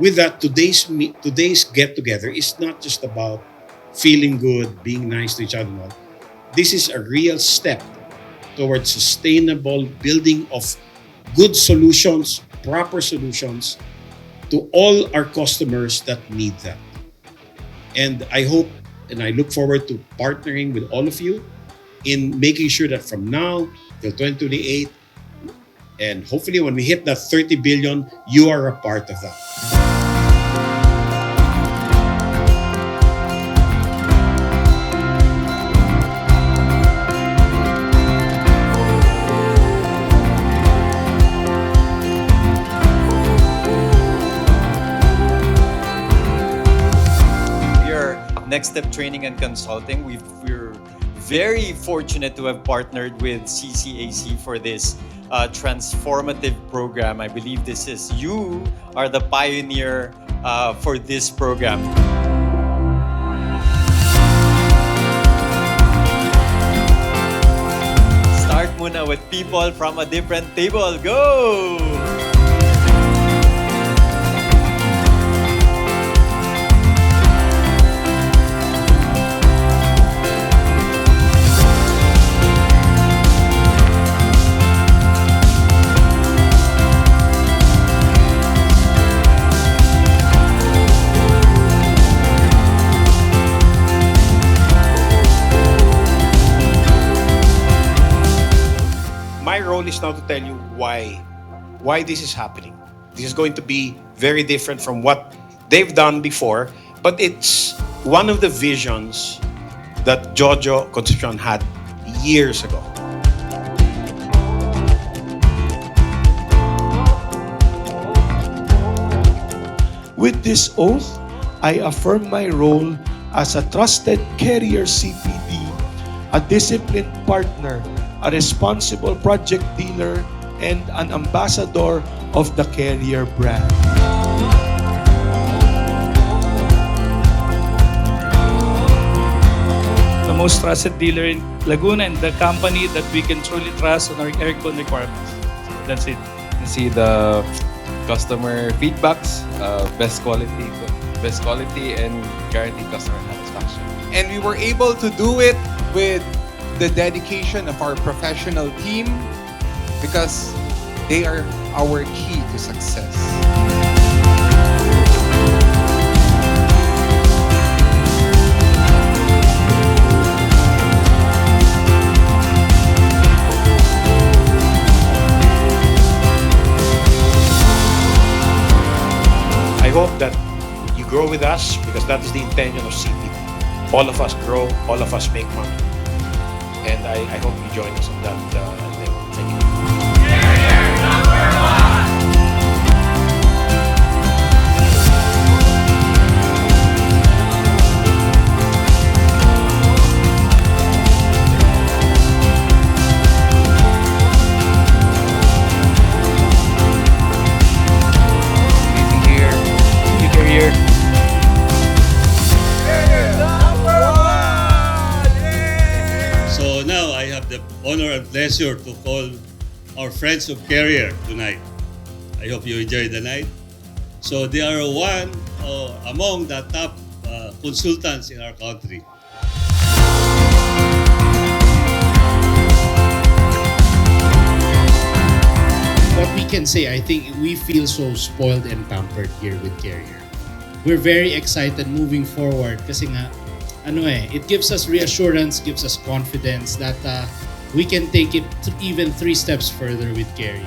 with that, today's get together is not just about feeling good, being nice to each other. No. This is a real step towards sustainable building of good solutions, proper solutions to all our customers that need that. And I hope and I look forward to partnering with all of you in making sure that from now till 2028, and hopefully when we hit that 30 billion, you are a part of that. Next Step Training and Consulting. We're very fortunate to have partnered with CCAC for this transformative program. I believe you are the pioneer for this program. Start muna with people from a different table. Go! My role is now to tell you why this is happening. This is going to be very different from what they've done before, but it's one of the visions that Jojo Concepcion had years ago. With this oath, I affirm my role as a trusted carrier CPD, a disciplined partner, a responsible project dealer, and an ambassador of the carrier brand. The most trusted dealer in Laguna and the company that we can truly trust on our aircon requirements. That's it. See the customer feedbacks, best quality and guaranteed customer satisfaction. And we were able to do it with the dedication of our professional team because they are our key to success. I hope that you grow with us because that is the intention of CPD. All of us grow, all of us make money. And I hope you join us on that thing. Thank you. So now I have the honor and pleasure to call our friends of Carrier tonight. I hope you enjoy the night. So they are one among the top consultants in our country. What we can say, I think we feel so spoiled and pampered here with Carrier. We're very excited moving forward kasi nga, it gives us reassurance, gives us confidence that we can take it even 3 steps further with Carrier.